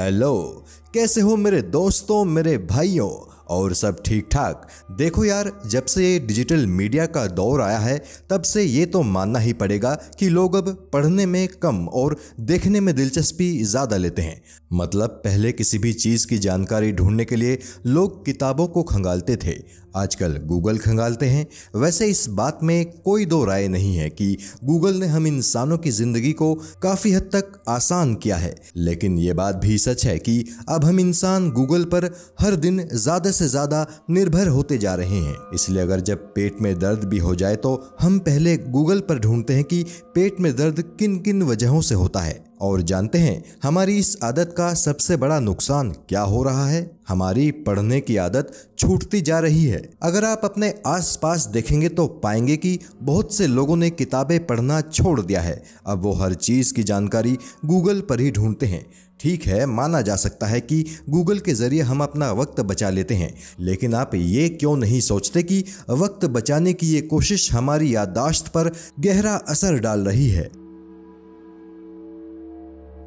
Hello, कैसे हो मेरे दोस्तों, मेरे भाइयों, और सब ठीक ठाक। देखो यार, जब से ये डिजिटल मीडिया का दौर आया है तब से ये तो मानना ही पड़ेगा कि लोग अब पढ़ने में कम और देखने में दिलचस्पी ज़्यादा लेते हैं। मतलब पहले किसी भी चीज़ की जानकारी ढूंढने के लिए लोग किताबों को खंगालते थे, आजकल गूगल खंगालते हैं। वैसे इस बात में कोई दो राय नहीं है कि गूगल ने हम इंसानों की ज़िंदगी को काफ़ी हद तक आसान किया है, लेकिन ये बात भी सच है कि अब हम इंसान गूगल पर हर दिन ज़्यादा से ज़्यादा निर्भर होते जा रहे हैं। इसलिए अगर जब पेट में दर्द भी हो जाए तो हम पहले गूगल पर ढूंढते हैं कि पेट में दर्द किन किन वजहों से होता है। और जानते हैं हमारी इस आदत का सबसे बड़ा नुकसान क्या हो रहा है? हमारी पढ़ने की आदत छूटती जा रही है। अगर आप अपने आसपास देखेंगे तो पाएंगे कि बहुत से लोगों ने किताबें पढ़ना छोड़ दिया है। अब वो हर चीज़ की जानकारी गूगल पर ही ढूंढते हैं। ठीक है, माना जा सकता है कि गूगल के जरिए हम अपना वक्त बचा लेते हैं, लेकिन आप ये क्यों नहीं सोचते कि वक्त बचाने की ये कोशिश हमारी याददाश्त पर गहरा असर डाल रही है?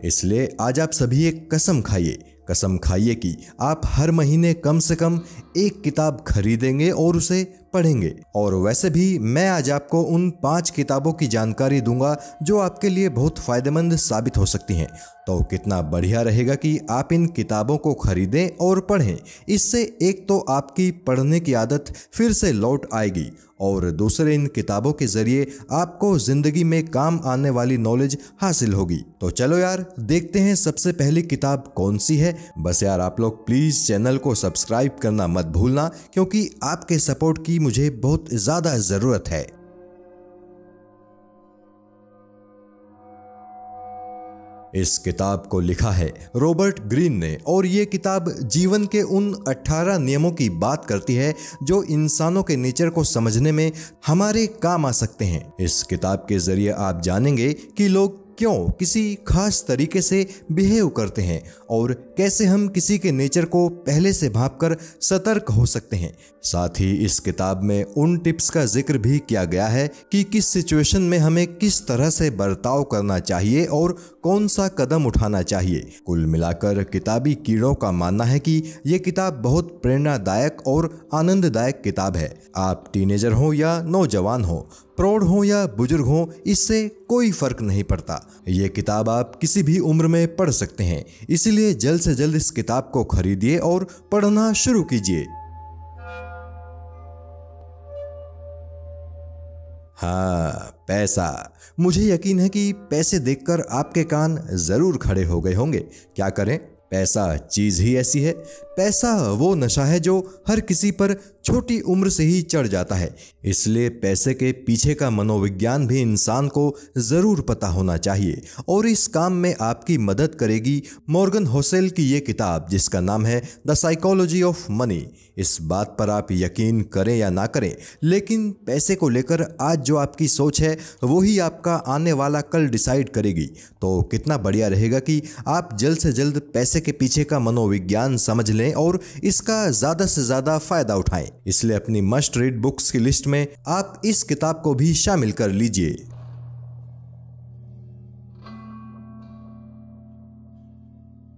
इसलिए आज आप सभी एक कसम खाइए कि आप हर महीने कम से कम एक किताब खरीदेंगे और उसे पढ़ेंगे। और वैसे भी मैं आज आपको उन 5 किताबों की जानकारी दूंगा जो आपके लिए बहुत फायदेमंद साबित हो सकती हैं। तो कितना बढ़िया रहेगा कि आप इन किताबों को खरीदें और पढ़ें। इससे एक तो आपकी पढ़ने की आदत फिर से लौट आएगी और दूसरे इन किताबों के जरिए आपको जिंदगी में काम आने वाली नॉलेज हासिल होगी। तो चलो यार, देखते हैं सबसे पहली किताब कौन सी है। बस यार आप लोग प्लीज चैनल को सब्सक्राइब करना मत भूलना, क्योंकि आपके सपोर्ट की मुझे बहुत ज्यादा जरूरत है। इस किताब को लिखा है रॉबर्ट ग्रीन ने, और ये किताब जीवन के उन 18 नियमों की बात करती है जो इंसानों के नेचर को समझने में हमारे काम आ सकते हैं। इस किताब के जरिए आप जानेंगे कि लोग क्यों किसी खास तरीके से बिहेव करते हैं और कैसे हम किसी के नेचर को पहले से भांपकर सतर्क हो सकते हैं। साथ ही इस किताब में उन टिप्स का जिक्र भी किया गया है कि किस सिचुएशन में हमें किस तरह से बर्ताव करना चाहिए और कौन सा कदम उठाना चाहिए। कुल मिलाकर किताबी कीड़ों का मानना है कि ये किताब बहुत प्रेरणादायक और आनंददायक किताब है। आप टीनेजर हो या नौजवान हो, प्रौढ़ हो या बुजुर्ग हो, इससे कोई फर्क नहीं पड़ता। ये किताब आप किसी भी उम्र में पढ़ सकते हैं। इसीलिए जल्द से जल्द इस किताब को खरीदिए और पढ़ना शुरू कीजिए। हाँ, पैसा। मुझे यकीन है कि पैसे देखकर आपके कान जरूर खड़े हो गए होंगे। क्या करें, पैसा चीज ही ऐसी है। पैसा वो नशा है जो हर किसी पर छोटी उम्र से ही चढ़ जाता है। इसलिए पैसे के पीछे का मनोविज्ञान भी इंसान को जरूर पता होना चाहिए, और इस काम में आपकी मदद करेगी मॉर्गन होसेल की ये किताब, जिसका नाम है द साइकोलॉजी ऑफ मनी। इस बात पर आप यकीन करें या ना करें, लेकिन पैसे को लेकर आज जो आपकी सोच है वही आपका आने वाला कल डिसाइड करेगी। तो कितना बढ़िया रहेगा कि आप जल्द से जल्द पैसे के पीछे का मनोविज्ञान समझ लें और इसका ज्यादा से ज्यादा फायदा उठाएं। इसलिए अपनी मस्ट रीड बुक्स की लिस्ट में आप इस किताब को भी शामिल कर लीजिए।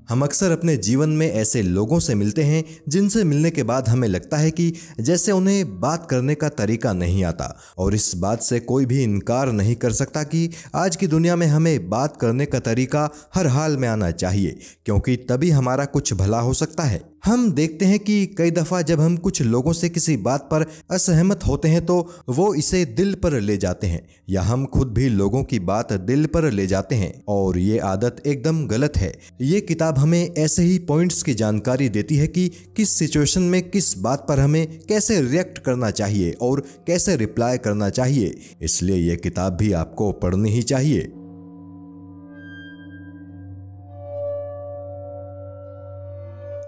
हम अक्सर अपने जीवन में ऐसे लोगों से मिलते हैं जिनसे मिलने के बाद हमें लगता है कि जैसे उन्हें बात करने का तरीका नहीं आता, और इस बात से कोई भी इनकार नहीं कर सकता कि आज की दुनिया में हमें बात करने का तरीका हर हाल में आना चाहिए, क्योंकि तभी हमारा कुछ भला हो सकता है। हम देखते हैं कि कई दफ़ा जब हम कुछ लोगों से किसी बात पर असहमत होते हैं तो वो इसे दिल पर ले जाते हैं, या हम खुद भी लोगों की बात दिल पर ले जाते हैं, और ये आदत एकदम गलत है। ये किताब हमें ऐसे ही पॉइंट्स की जानकारी देती है कि किस सिचुएशन में किस बात पर हमें कैसे रिएक्ट करना चाहिए और कैसे रिप्लाई करना चाहिए। इसलिए ये किताब भी आपको पढ़नी ही चाहिए।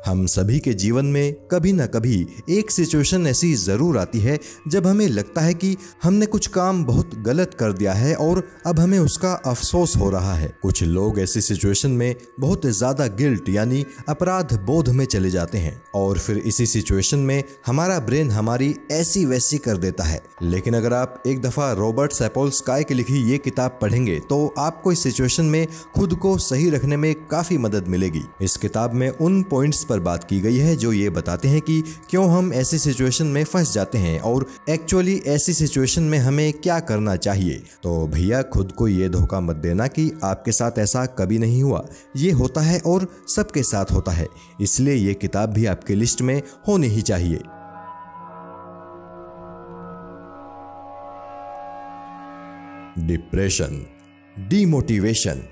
हम सभी के जीवन में कभी ना कभी एक सिचुएशन ऐसी जरूर आती है जब हमें लगता है कि हमने कुछ काम बहुत गलत कर दिया है और अब हमें उसका अफसोस हो रहा है। कुछ लोग ऐसी सिचुएशन में बहुत ज्यादा गिल्ट यानी अपराध बोध में चले जाते हैं और फिर इसी सिचुएशन में हमारा ब्रेन हमारी ऐसी वैसी कर देता है। लेकिन अगर आप एक दफा रॉबर्ट सैपोल्स्काई की लिखी ये किताब पढ़ेंगे तो आपको इस सिचुएशन में खुद को सही रखने में काफी मदद मिलेगी। इस किताब में उन पॉइंट्स पर बात की गई है जो ये बताते हैं कि क्यों हम ऐसी सिचुएशन में फंस जाते हैं और एक्चुअली ऐसी सिचुएशन में हमें क्या करना चाहिए। तो भैया खुद को ये धोखा मत देना कि आपके साथ ऐसा कभी नहीं हुआ। ये होता है और सबके साथ होता है, इसलिए ये किताब भी आपकी लिस्ट में होनी ही चाहिए। Depression, demotivation,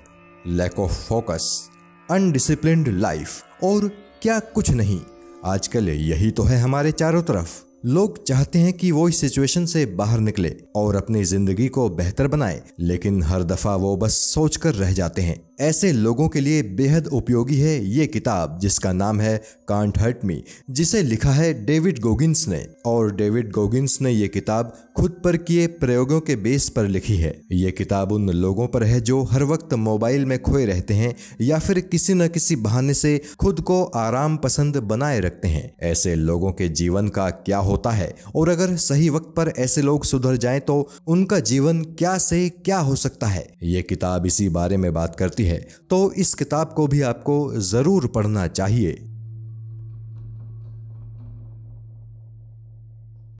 lack of focus, undisciplined life और क्या कुछ नहीं, आजकल यही तो है हमारे चारों तरफ। लोग चाहते हैं कि वो इस सिचुएशन से बाहर निकले और अपनी जिंदगी को बेहतर बनाए, लेकिन हर दफा वो बस सोचकर रह जाते हैं। ऐसे लोगों के लिए बेहद उपयोगी है ये किताब जिसका नाम है कांट हर्ट मी, जिसे लिखा है डेविड गोगिंस ने। और डेविड गोगिंस ने ये किताब खुद पर किए प्रयोगों के बेस पर लिखी है। ये किताब उन लोगों पर है जो हर वक्त मोबाइल में खोए रहते हैं या फिर किसी न किसी बहाने से खुद को आराम पसंद बनाए रखते हैं। ऐसे लोगों के जीवन का क्या होता है और अगर सही वक्त पर ऐसे लोग सुधर जाएं तो उनका जीवन क्या से क्या हो सकता है। ये किताब इसी बारे में बात करती है, तो इस किताब को भी आपको जरूर पढ़ना चाहिए।